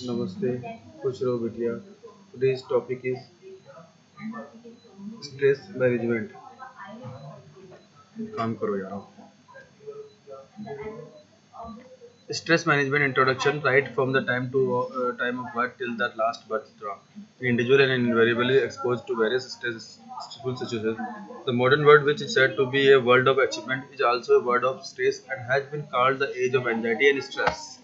नमस्ते, खुश रहो बिटिया. Today's topic is stress management. काम करो यार. Stress management introduction right from the time to time of birth till the last birth draft. The individual and invariably exposed to various stressful situations. The modern world, which is said to be a world of achievement, is also a world of stress and has been called the age of anxiety and stress.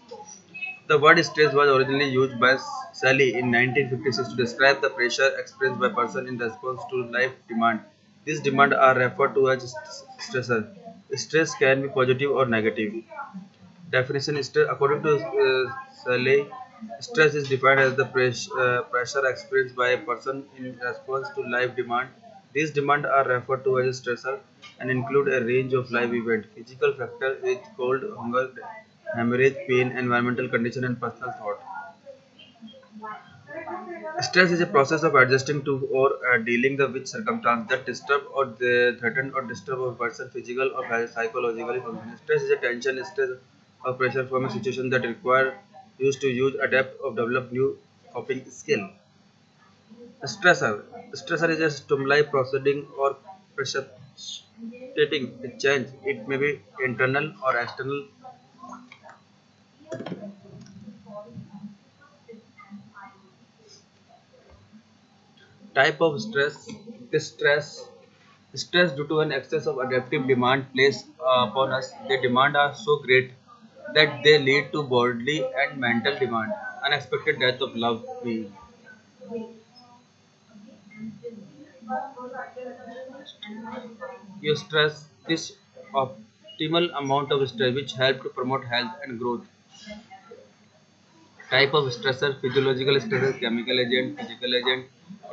The word stress was originally used by Sally in 1956 to describe the pressure experienced by person in response to life demand. These demands are referred to as stressor. Stress can be positive or negative. Definition: stress, according to Sally, stress is defined as the pressure experienced by a person in response to life demand. These demands are referred to as stressor and include a range of life events. Physical factor is cold, hunger, hemorrhage, pain, environmental condition, and personal thought. Stress is a process of adjusting to or dealing with circumstances that disturb or threaten or disturb a person physical or psychologically function. Stress is a tension, stress or pressure from a situation that require used to use, adapt, or develop new coping skill. Stressor. Stressor is a stimuli proceeding or precipitating a change. It may be internal or external. Type of stress. Distress. Stress due to an excess of adaptive demand placed upon us. The demand are so great that they lead to bodily and mental demand. Unexpected death of loved being. Your stress is optimal amount of stress which help to promote health and growth. Type of stressor: physiological stressor, chemical agent, physical agent,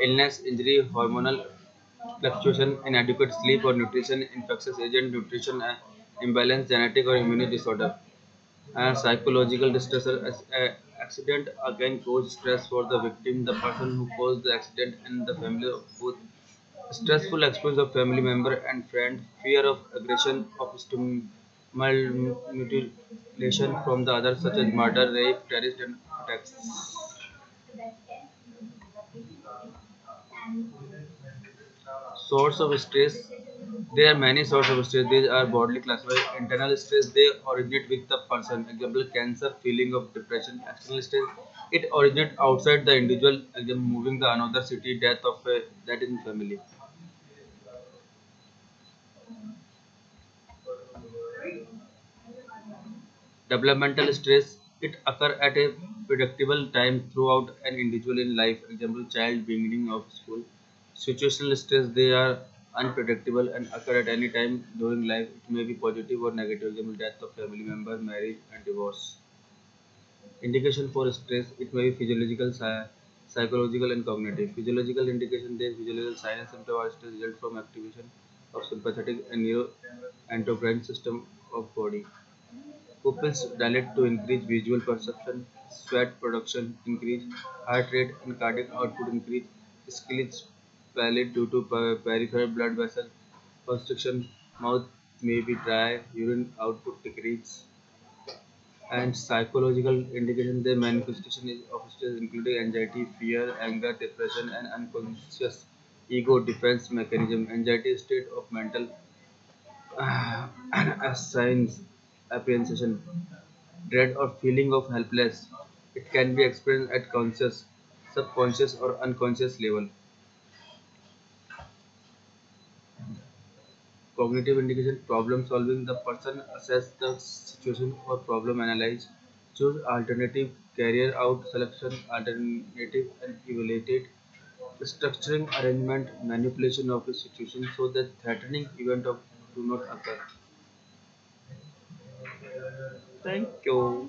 illness, injury, hormonal fluctuation, inadequate sleep or nutrition, infectious agent, nutrition imbalance, genetic or immune disorder. Psychological distressor: accident again cause stress for the victim, the person who caused the accident, and the family of both. Stressful experience of family member and friend, fear of aggression, of mutilation from the others, such as murder, rape, terrorist and attacks. Source of stress. There are many sources of stress. These are broadly classified. Internal stress, they originate with the person. Example: cancer, feeling of depression. External stress, it originates outside the individual. Example: moving to another city, death of a that in family. Developmental stress, it occurs at a predictable time throughout an individual in life. Example: child beginning of school. Situational stress, they are unpredictable and occur at any time during life. It may be positive or negative. Example: death of family member, marriage and divorce. Indication for stress, it may be physiological, psychological and cognitive. Physiological indication, there physiological sign and symptom of stress result from activation of sympathetic and neuroendocrine system of body. Pupils dilate to increase visual perception, sweat production increase, heart rate and cardiac output increase, skin is pallid due to peripheral blood vessel constriction, mouth may be dry, urine output decrease, and psychological indication the manifestation is of stress including anxiety, fear, anger, depression, and unconscious ego defense mechanism. Anxiety is state of mental as signs apprehension, dread or feeling of helpless. It can be experienced at conscious, subconscious or unconscious level. Cognitive indication: problem solving. The person assess the situation or problem, analyze, choose alternative, carry out selection, alternative and evaluate it. Structuring, arrangement, manipulation of a situation so that threatening event of do not occur. Thank you.